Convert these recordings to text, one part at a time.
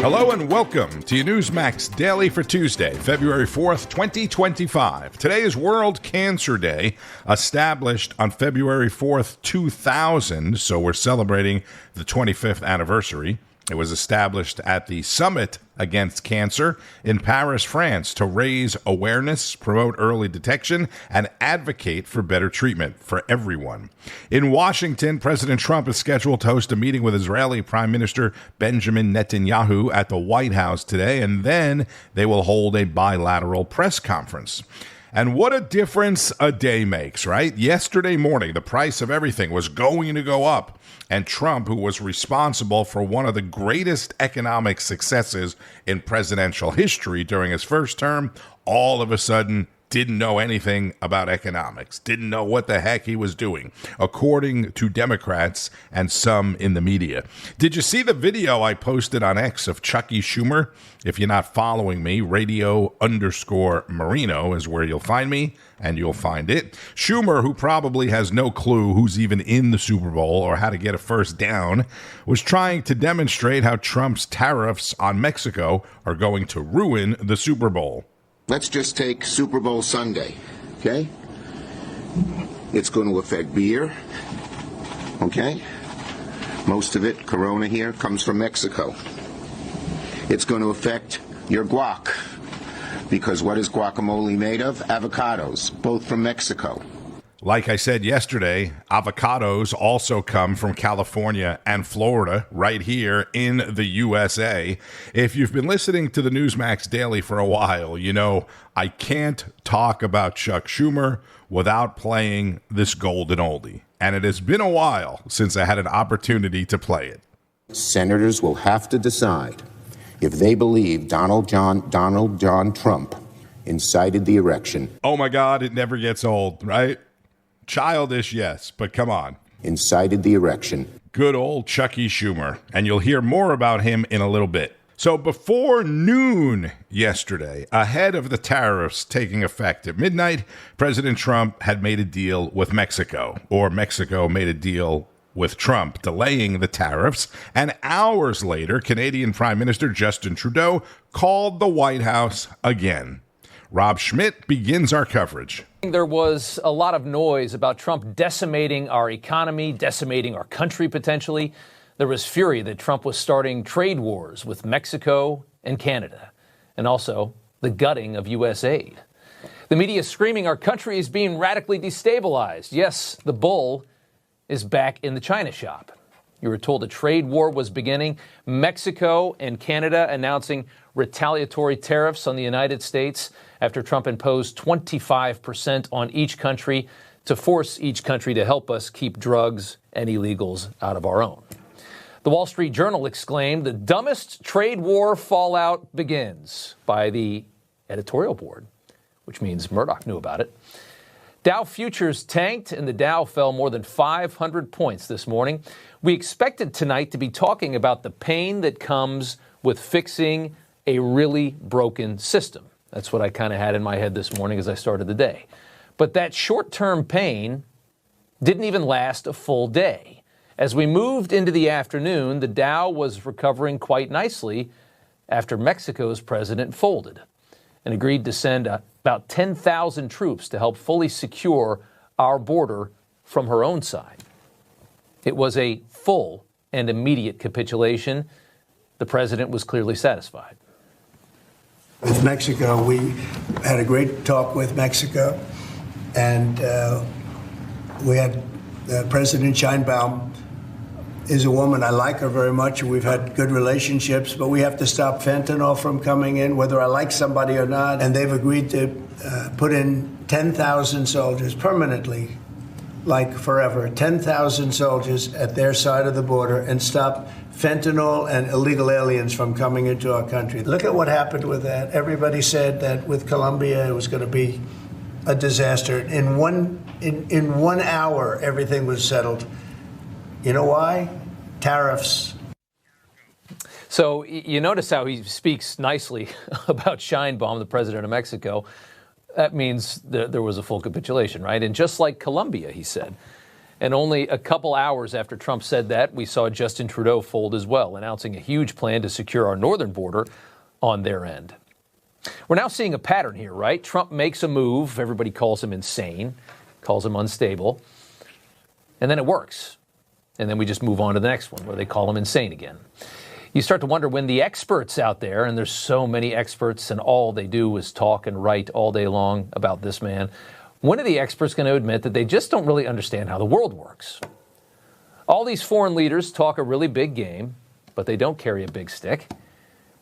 Hello and welcome to your Newsmax Daily for Tuesday, February 4th, 2025. Today is World Cancer Day, established on February 4th, 2000, so we're celebrating the 25th anniversary. It was established at the Summit Against Cancer in Paris, France, to raise awareness, promote early detection, and advocate for better treatment for everyone. In Washington, President Trump is scheduled to host a meeting with Israeli Prime Minister Benjamin Netanyahu at the White House today, and then they will hold a bilateral press conference. And what a difference a day makes, right? Yesterday morning, the price of everything was going to go up. And Trump, who was responsible for one of the greatest economic successes in presidential history during his first term, all of a sudden didn't know anything about economics, didn't know what the heck he was doing, according to Democrats and some in the media. Did you see the video I posted on X of Chucky Schumer? If you're not following me, radio_Marino is where you'll find me, and you'll find it. Schumer, who probably has no clue who's even in the Super Bowl or how to get a first down, was trying to demonstrate how Trump's tariffs on Mexico are going to ruin the Super Bowl. Let's just take Super Bowl Sunday, okay? It's going to affect beer, okay? Most of it, Corona here, comes from Mexico. It's going to affect your guac, because what is guacamole made of? Avocados, both from Mexico. Like I said yesterday, avocados also come from California and Florida, right here in the USA. If you've been listening to the Newsmax Daily for a while, you know I can't talk about Chuck Schumer without playing this golden oldie. And it has been a while since I had an opportunity to play it. Senators will have to decide if they believe Donald John Trump incited the erection. Oh my God, it never gets old, right? Childish, yes, but come on. Incited the erection. Good old Chucky Schumer. And you'll hear more about him in a little bit. So before noon yesterday, ahead of the tariffs taking effect at midnight, President Trump had made a deal with Mexico, or Mexico made a deal with Trump, delaying the tariffs. And hours later, Canadian Prime Minister Justin Trudeau called the White House again. Rob Schmitt begins our coverage. There was a lot of noise about Trump decimating our economy, decimating our country potentially. There was fury that Trump was starting trade wars with Mexico and Canada, and also the gutting of U.S. aid. The media is screaming our country is being radically destabilized. Yes, the bull is back in the China shop. You were told a trade war was beginning. Mexico and Canada announcing retaliatory tariffs on the United States after Trump imposed 25% on each country to force each country to help us keep drugs and illegals out of our own. The Wall Street Journal exclaimed, "The dumbest trade war fallout begins," by the editorial board, which means Murdoch knew about it. Dow futures tanked, and the Dow fell more than 500 points this morning. We expected tonight to be talking about the pain that comes with fixing a really broken system. That's what I kind of had in my head this morning as I started the day. But that short-term pain didn't even last a full day. As we moved into the afternoon, the Dow was recovering quite nicely after Mexico's president folded and agreed to send about 10,000 troops to help fully secure our border from her own side. It was a full and immediate capitulation. The president was clearly satisfied. With Mexico, we had a great talk with Mexico, and we had President Sheinbaum is a woman. I like her very much. We've had good relationships, but we have to stop fentanyl from coming in, whether I like somebody or not. And they've agreed to put in 10,000 soldiers permanently, like forever, 10,000 soldiers at their side of the border and stop fentanyl and illegal aliens from coming into our country. Look at what happened with that. Everybody said that with Colombia it was going to be a disaster. In one hour, everything was settled. You know why? Tariffs. So you notice how he speaks nicely about Sheinbaum, the president of Mexico. That means there was a full capitulation, right? And just like Colombia, he said. And only a couple hours after Trump said that, we saw Justin Trudeau fold as well, announcing a huge plan to secure our northern border on their end. We're now seeing a pattern here, right? Trump makes a move. Everybody calls him insane, calls him unstable. And then it works. And then we just move on to the next one where they call him insane again. You start to wonder when the experts out there, and there's so many experts and all they do is talk and write all day long about this man, when are the experts going to admit that they just don't really understand how the world works? All these foreign leaders talk a really big game, but they don't carry a big stick.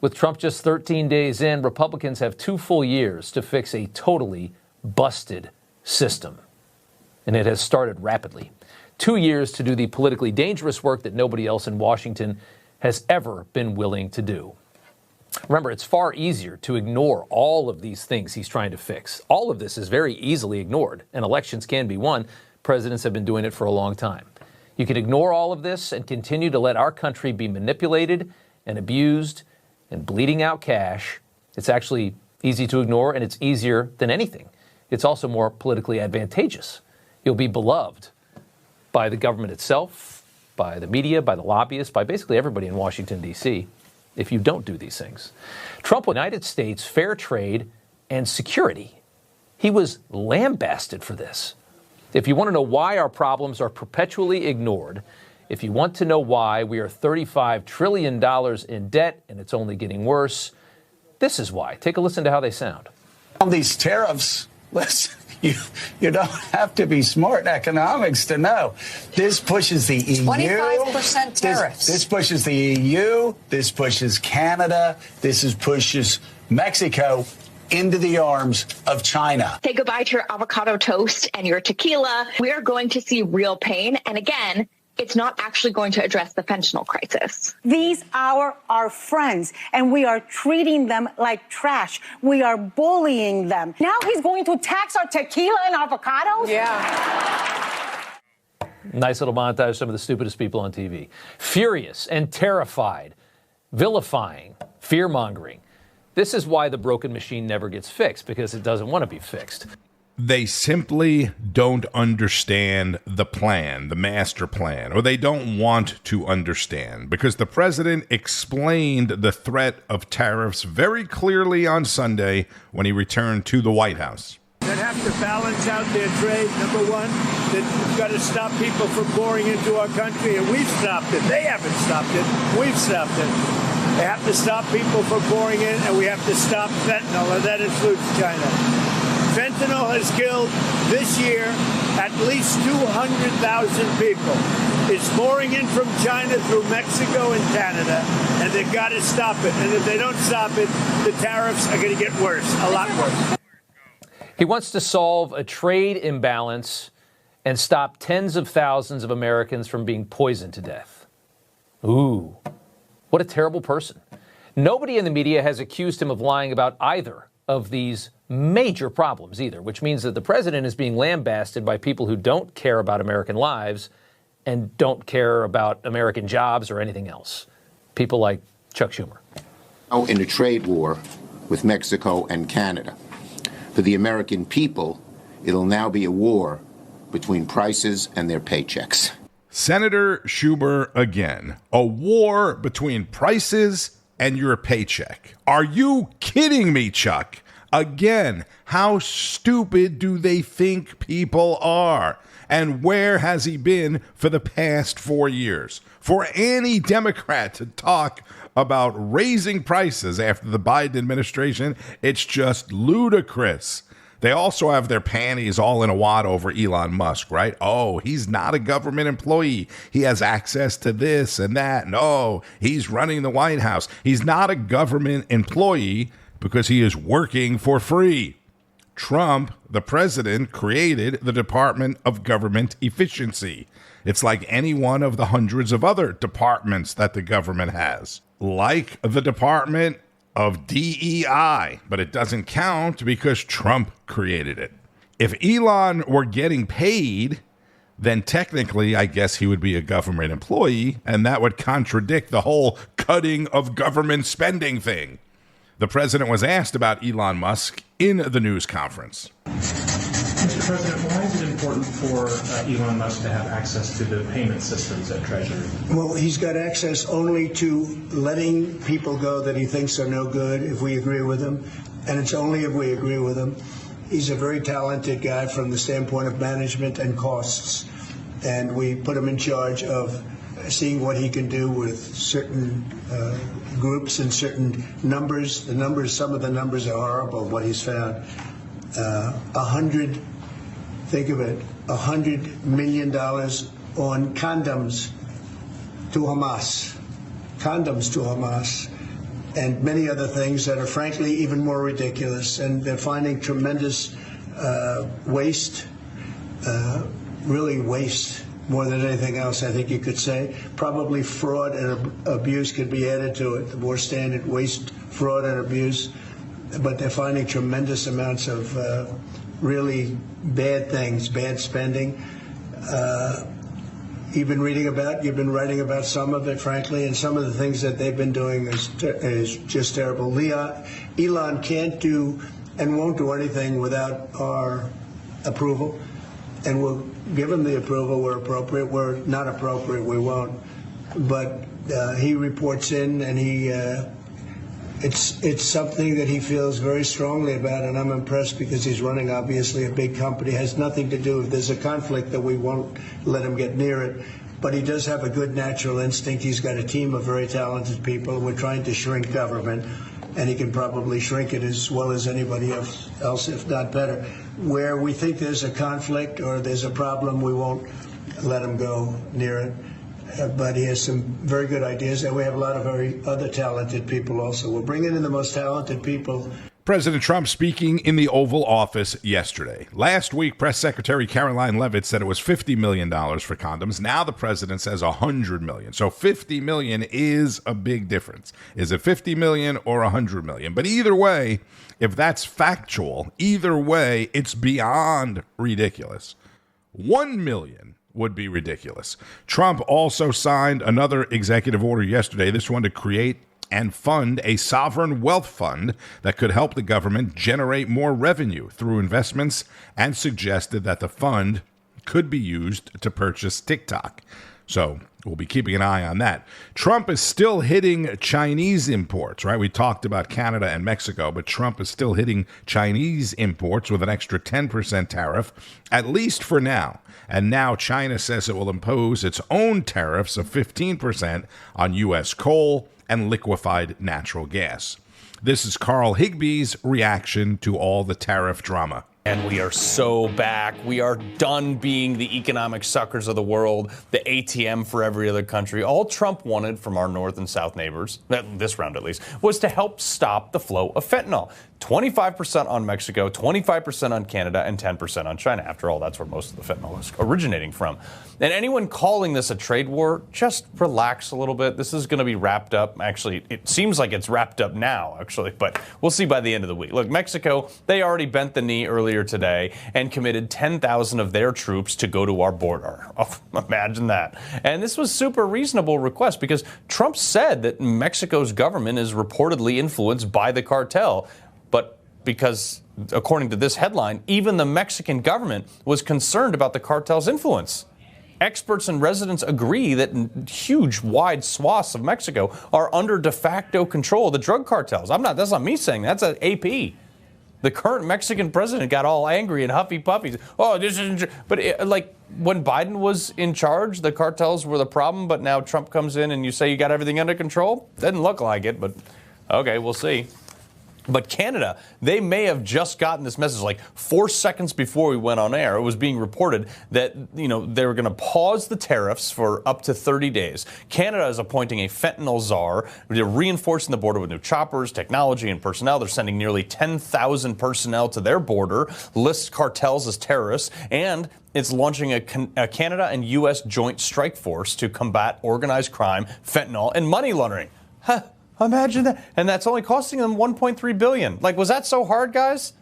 With Trump just 13 days in, Republicans have 2 full years to fix a totally busted system. And it has started rapidly. 2 years to do the politically dangerous work that nobody else in Washington has ever been willing to do. Remember, it's far easier to ignore all of these things he's trying to fix. All of this is very easily ignored, and elections can be won. Presidents have been doing it for a long time. You can ignore all of this and continue to let our country be manipulated and abused and bleeding out cash. It's actually easy to ignore, and it's easier than anything. It's also more politically advantageous. You'll be beloved by the government itself, by the media, by the lobbyists, by basically everybody in Washington, D.C., if you don't do these things. Trump wanted United States fair trade and security. He was lambasted for this. If you want to know why our problems are perpetually ignored, if you want to know why we are $35 trillion in debt and it's only getting worse, this is why. Take a listen to how they sound. On these tariffs, listen, you don't have to be smart in economics to know. This pushes the EU. 25% tariffs. This pushes the EU. This pushes Canada. This pushes Mexico into the arms of China. Say goodbye to your avocado toast and your tequila. We are going to see real pain. And again, it's not actually going to address the fentanyl crisis. These are our friends, and we are treating them like trash. We are bullying them. Now he's going to tax our tequila and avocados? Yeah. Nice little montage of some of the stupidest people on TV. Furious and terrified, vilifying, fear-mongering. This is why the broken machine never gets fixed, because it doesn't want to be fixed. They simply don't understand the plan, the master plan, or they don't want to understand, because the president explained the threat of tariffs very clearly on Sunday when he returned to the White House. That have to balance out their trade, number one. That we've got to stop people from pouring into our country, and we've stopped it. They haven't stopped it. We've stopped it. They have to stop people from pouring in, and we have to stop fentanyl, and that includes China. Fentanyl has killed this year at least 200,000 people. It's pouring in from China through Mexico and Canada, and they've got to stop it. And if they don't stop it, the tariffs are going to get worse, a lot worse. He wants to solve a trade imbalance and stop tens of thousands of Americans from being poisoned to death. Ooh, what a terrible person. Nobody in the media has accused him of lying about either of these major problems either, which means that the president is being lambasted by people who don't care about American lives and don't care about American jobs or anything else. People like Chuck Schumer. In a trade war with Mexico and Canada. For the American people, it'll now be a war between prices and their paychecks. Senator Schumer again. A war between prices and your paycheck. Are you kidding me, Chuck? Again, how stupid do they think people are? And where has he been for the past 4 years? For any Democrat to talk about raising prices after the Biden administration, it's just ludicrous. They also have their panties all in a wad over Elon Musk, right? Oh, he's not a government employee. He has access to this and that. No, he's running the White House. He's not a government employee because he is working for free. Trump, the president, created the Department of Government Efficiency. It's like any one of the hundreds of other departments that the government has, like the Department of DEI, but it doesn't count because Trump created it. If Elon were getting paid, then technically, I guess he would be a government employee, and that would contradict the whole cutting of government spending thing. The president was asked about Elon Musk in the news conference. Mr. President, why is it important for Elon Musk to have access to the payment systems at Treasury? Well, he's got access only to letting people go that he thinks are no good if we agree with him, and it's only if we agree with him. He's a very talented guy from the standpoint of management and costs, and we put him in charge of seeing what he can do with certain groups and certain numbers. Some of the numbers are horrible, what he's found. $100 million on condoms to Hamas, and many other things that are frankly even more ridiculous. And they're finding tremendous waste, really waste, more than anything else, I think you could say. Probably fraud and abuse could be added to it, the more standard waste, fraud, and abuse. But they're finding tremendous amounts of really bad things, bad spending. You've been writing about some of it, frankly, and some of the things that they've been doing is just terrible. Elon can't do and won't do anything without our approval, and we'll give him the approval where appropriate. Where not appropriate, we won't. But he reports in, and it's something that he feels very strongly about, and I'm impressed because he's running, obviously, a big company. It has nothing to do with, there's a conflict that we won't let him get near it, but he does have a good natural instinct. He's got a team of very talented people. We're trying to shrink government, and he can probably shrink it as well as anybody else, if not better. Where we think there's a conflict or there's a problem, we won't let him go near it. But he has some very good ideas, and we have a lot of very other talented people also. We're bringing in the most talented people. President Trump speaking in the Oval Office yesterday. Last week, Press Secretary Caroline Leavitt said it was $50 million for condoms. Now the president says $100 million. So $50 million is a big difference. Is it $50 million or $100 million? But either way, if that's factual, either way, it's beyond ridiculous. $1 million would be ridiculous. Trump also signed another executive order yesterday, this one to create and fund a sovereign wealth fund that could help the government generate more revenue through investments, and suggested that the fund could be used to purchase TikTok. So we'll be keeping an eye on that. Trump is still hitting Chinese imports, right? We talked about Canada and Mexico, but Trump is still hitting Chinese imports with an extra 10% tariff, at least for now. And now China says it will impose its own tariffs of 15% on U.S. coal and liquefied natural gas. This is Carl Higbie's reaction to all the tariff drama. And we are so back. We are done being the economic suckers of the world, the ATM for every other country. All Trump wanted from our north and south neighbors, this round at least, was to help stop the flow of fentanyl. 25% on Mexico, 25% on Canada, and 10% on China. After all, that's where most of the fentanyl is originating from. And anyone calling this a trade war, just relax a little bit. This is going to be wrapped up. Actually, it seems like it's wrapped up now, actually, but we'll see by the end of the week. Look, Mexico, they already bent the knee earlier today and committed 10,000 of their troops to go to our border. Oh, imagine that. And this was super reasonable request because Trump said that Mexico's government is reportedly influenced by the cartel. But because, according to this headline, even the Mexican government was concerned about the cartel's influence. Experts and residents agree that huge, wide swaths of Mexico are under de facto control of the drug cartels. That's not me saying that. That's an AP. The current Mexican president got all angry and huffy puppies. Oh, this isn't. But like when Biden was in charge, the cartels were the problem. But now Trump comes in and you say you got everything under control. Doesn't look like it, but okay, we'll see. But Canada, they may have just gotten this message like 4 seconds before we went on air. It was being reported that, they were going to pause the tariffs for up to 30 days. Canada is appointing a fentanyl czar. They're reinforcing the border with new choppers, technology, and personnel. They're sending nearly 10,000 personnel to their border, lists cartels as terrorists, and it's launching a Canada and U.S. joint strike force to combat organized crime, fentanyl, and money laundering. Huh. Imagine that. And that's only costing them $1.3 billion. Like, was that so hard, guys?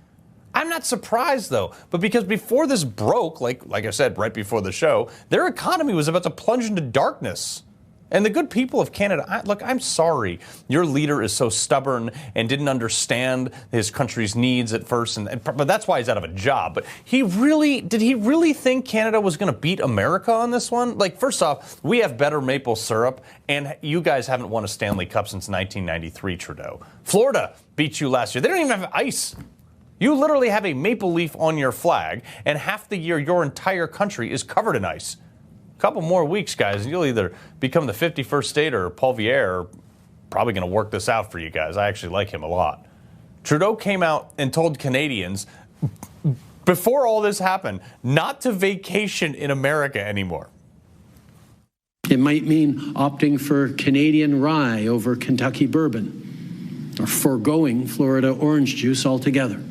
I'm not surprised, though. But because before this broke, like I said, right before the show, their economy was about to plunge into darkness. And the good people of Canada, look, I'm sorry. Your leader is so stubborn and didn't understand his country's needs at first. But that's why he's out of a job. But did he really think Canada was going to beat America on this one? Like, first off, we have better maple syrup, and you guys haven't won a Stanley Cup since 1993, Trudeau. Florida beat you last year. They don't even have ice. You literally have a maple leaf on your flag, and half the year your entire country is covered in ice. Couple more weeks, guys, and you'll either become the 51st state or Paul Vier. Probably going to work this out for you guys. I actually like him a lot. Trudeau came out and told Canadians before all this happened not to vacation in America anymore. It might mean opting for Canadian rye over Kentucky bourbon, or foregoing Florida orange juice altogether.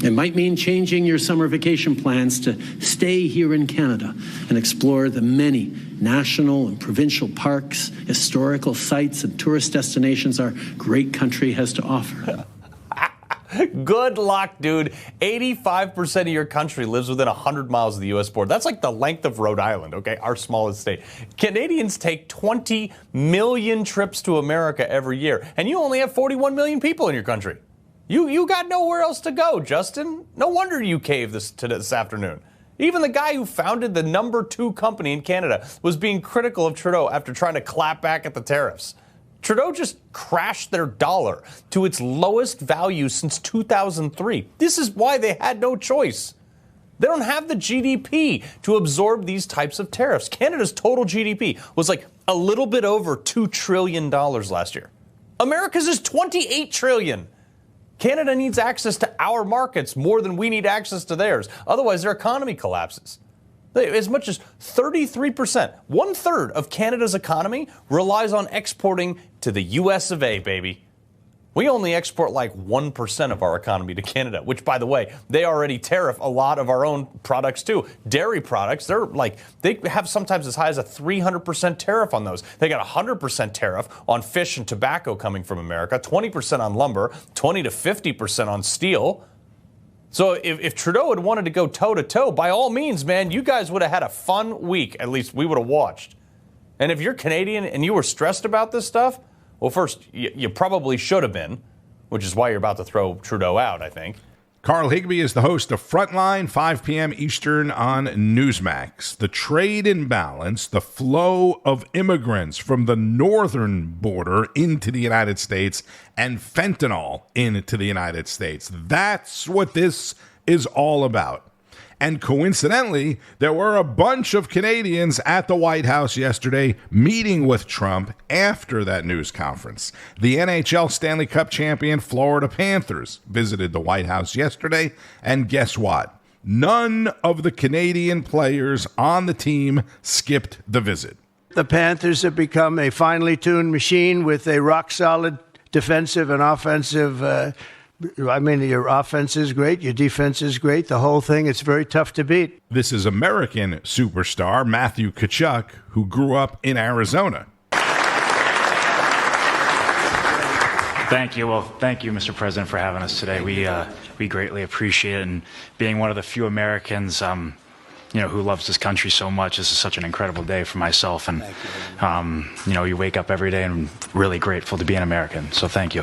It might mean changing your summer vacation plans to stay here in Canada and explore the many national and provincial parks, historical sites, and tourist destinations our great country has to offer. Good luck, dude. 85% of your country lives within 100 miles of the U.S. border. That's like the length of Rhode Island, okay? Our smallest state. Canadians take 20 million trips to America every year, and you only have 41 million people in your country. You got nowhere else to go, Justin. No wonder you caved this afternoon. Even the guy who founded the #2 company in Canada was being critical of Trudeau after trying to clap back at the tariffs. Trudeau just crashed their dollar to its lowest value since 2003. This is why they had no choice. They don't have the GDP to absorb these types of tariffs. Canada's total GDP was like a little bit over $2 trillion last year. America's is $28 trillion. Canada needs access to our markets more than we need access to theirs. Otherwise, their economy collapses. As much as 33%, 1/3 of Canada's economy relies on exporting to the US of A, baby. We only export like 1% of our economy to Canada, which, by the way, they already tariff a lot of our own products too. Dairy products, they have sometimes as high as a 300% tariff on those. They got a 100% tariff on fish and tobacco coming from America, 20% on lumber, 20 to 50% on steel. So if Trudeau had wanted to go toe-to-toe, by all means, man, you guys would have had a fun week. At least we would have watched. And if you're Canadian and you were stressed about this stuff, well, first, you probably should have been, which is why you're about to throw Trudeau out, I think. Carl Higbie is the host of Frontline, 5 p.m. Eastern on Newsmax. The trade imbalance, the flow of immigrants from the northern border into the United States, and fentanyl into the United States. That's what this is all about. And coincidentally, there were a bunch of Canadians at the White House yesterday meeting with Trump after that news conference. The NHL Stanley Cup champion Florida Panthers visited the White House yesterday, and guess what? None of the Canadian players on the team skipped the visit. The Panthers have become a finely tuned machine with a rock-solid defensive and offensive your offense is great, your defense is great, the whole thing, it's very tough to beat. This is American superstar Matthew Tkachuk, who grew up in Arizona. Thank you. Well, thank you, Mr. President, for having us today. We greatly appreciate it, and being one of the few Americans who loves this country so much. This is such an incredible day for myself, and you wake up every day and really grateful to be an American, so thank you.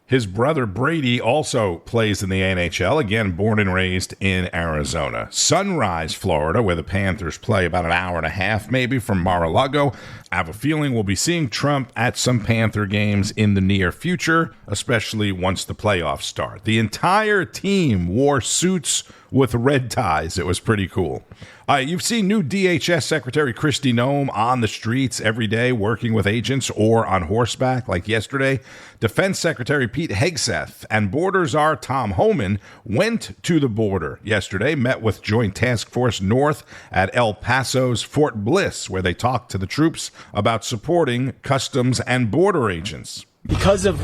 His brother Brady also plays in the NHL, again, born and raised in Arizona. Sunrise, Florida, where the Panthers play, about an hour and a half maybe from Mar-a-Lago. I have a feeling we'll be seeing Trump at some Panther games in the near future, especially once the playoffs start. The entire team wore suits with red ties. It was pretty cool. You've seen new DHS Secretary Kristi Noem on the streets every day working with agents or on horseback like yesterday. Defense Secretary Pete Hegseth and Border Czar Tom Homan went to the border yesterday, met with Joint Task Force North at El Paso's Fort Bliss, where they talked to the troops about supporting customs and border agents. Because of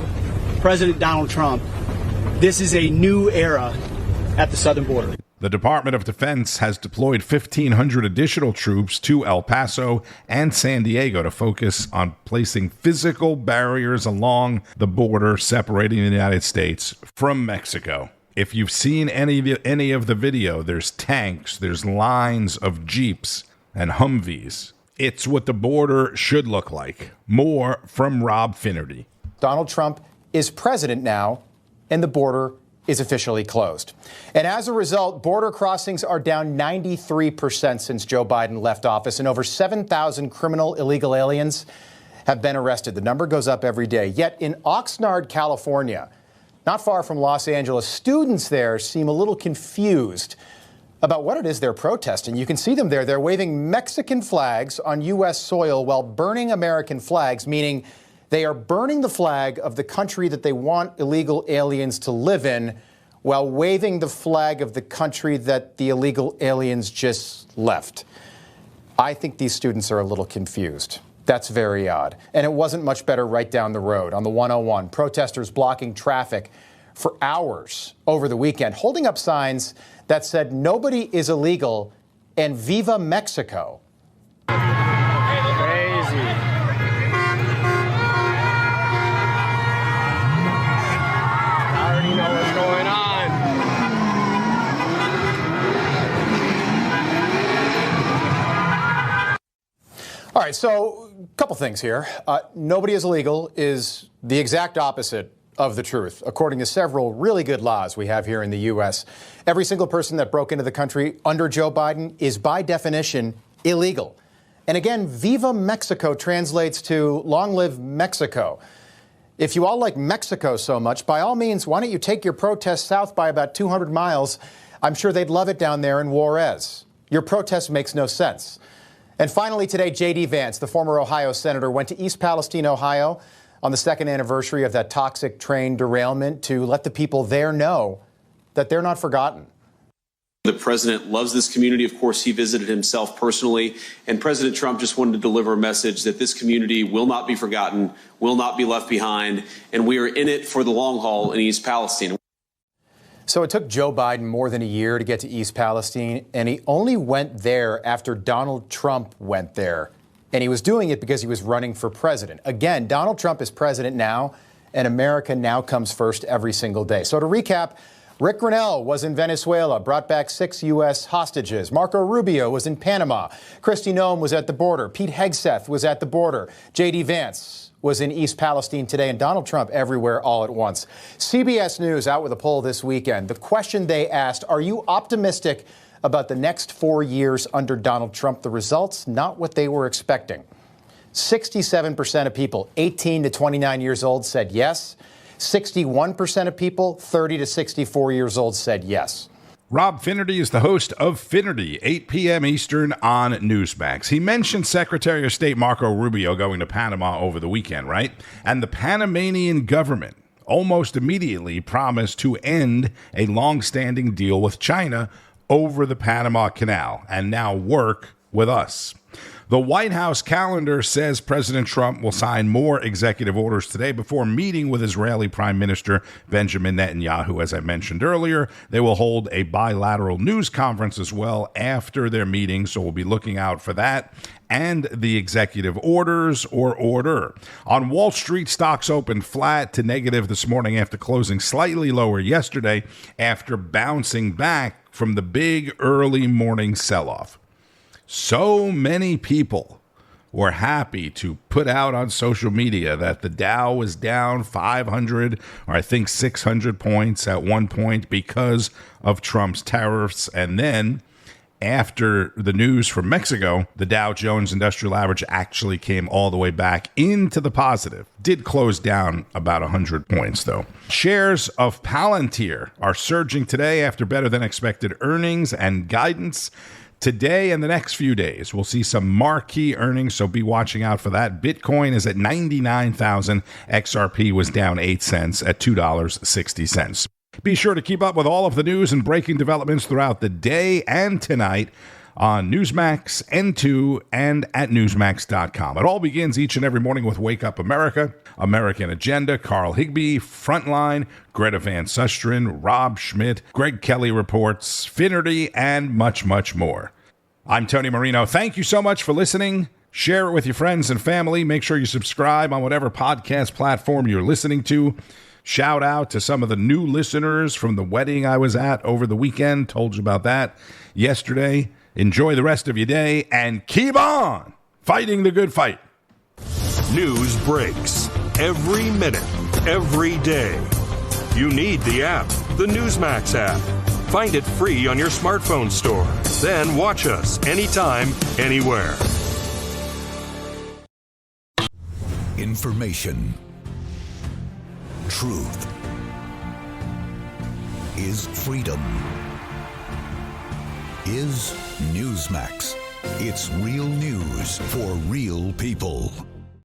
President Donald Trump, this is a new era at the southern border. The Department of Defense has deployed 1,500 additional troops to El Paso and San Diego to focus on placing physical barriers along the border separating the United States from Mexico. If you've seen any of the video, there's tanks, there's lines of Jeeps and Humvees. It's what the border should look like. More from Rob Finnerty. Donald Trump is president now, and the border is officially closed. And as a result, border crossings are down 93% since Joe Biden left office, and over 7,000 criminal illegal aliens have been arrested. The number goes up every day. Yet in Oxnard, California, not far from Los Angeles, students there seem a little confused about what it is they're protesting. You can see them there. They're waving Mexican flags on U.S. soil while burning American flags, meaning they are burning the flag of the country that they want illegal aliens to live in while waving the flag of the country that the illegal aliens just left. I think these students are a little confused. That's very odd. And it wasn't much better right down the road on the 101. Protesters blocking traffic for hours over the weekend, holding up signs that said nobody is illegal and Viva Mexico. All right, so a couple things here. Nobody is illegal is the exact opposite of the truth, according to several really good laws we have here in the U.S. Every single person that broke into the country under Joe Biden is by definition illegal. And again, Viva Mexico translates to long live Mexico. If you all like Mexico so much, by all means, why don't you take your protest south by about 200 miles? I'm sure they'd love it down there in Juarez. Your protest makes no sense. And finally today, J.D. Vance, the former Ohio senator, went to East Palestine, Ohio on the second anniversary of that toxic train derailment to let the people there know that they're not forgotten. The president loves this community. Of course, he visited himself personally. And President Trump just wanted to deliver a message that this community will not be forgotten, will not be left behind, and we are in it for the long haul in East Palestine. So it took Joe Biden more than a year to get to East Palestine, and he only went there after Donald Trump went there. And he was doing it because he was running for president. Again, Donald Trump is president now, and America now comes first every single day. So to recap, Rick Grenell was in Venezuela, brought back 6 U.S. hostages. Marco Rubio was in Panama. Kristi Noem was at the border. Pete Hegseth was at the border. J.D. Vance was in East Palestine today, and Donald Trump everywhere all at once. CBS News out with a poll this weekend. The question they asked, are you optimistic about the next 4 years under Donald Trump? The results, not what they were expecting. 67% of people 18 to 29 years old said yes. 61% of people 30 to 64 years old said yes. Rob Finnerty is the host of Finnerty, 8 p.m. Eastern on Newsmax. He mentioned Secretary of State Marco Rubio going to Panama over the weekend, right? And the Panamanian government almost immediately promised to end a long-standing deal with China over the Panama Canal and now work with us. The White House calendar says President Trump will sign more executive orders today before meeting with Israeli Prime Minister Benjamin Netanyahu. As I mentioned earlier, they will hold a bilateral news conference as well after their meeting, so we'll be looking out for that and the executive orders or order. On Wall Street, stocks opened flat to negative this morning after closing slightly lower yesterday after bouncing back from the big early morning sell-off. So many people were happy to put out on social media that the Dow was down 500 or I think 600 points at one point because of Trump's tariffs. And then after the news from Mexico, the Dow Jones Industrial Average actually came all the way back into the positive. Did close down about 100 points, though. Shares of Palantir are surging today after better than expected earnings and guidance. Today and the next few days, we'll see some marquee earnings, so be watching out for that. Bitcoin is at 99,000. XRP was down 8 cents at $2.60. Be sure to keep up with all of the news and breaking developments throughout the day and tonight on Newsmax, N2, and at Newsmax.com. It all begins each and every morning with Wake Up America, American Agenda, Carl Higbie, Frontline, Greta Van Susteren, Rob Schmitt, Greg Kelly Reports, Finnerty, and much, much more. I'm Tony Marino. Thank you so much for listening. Share it with your friends and family. Make sure you subscribe on whatever podcast platform you're listening to. Shout out to some of the new listeners from the wedding I was at over the weekend. Told you about that yesterday. Enjoy the rest of your day and keep on fighting the good fight. News breaks every minute, every day. You need the app, the Newsmax app. Find it free on your smartphone store. Then watch us anytime, anywhere. Information. Truth is freedom. Is Newsmax. It's real news for real people.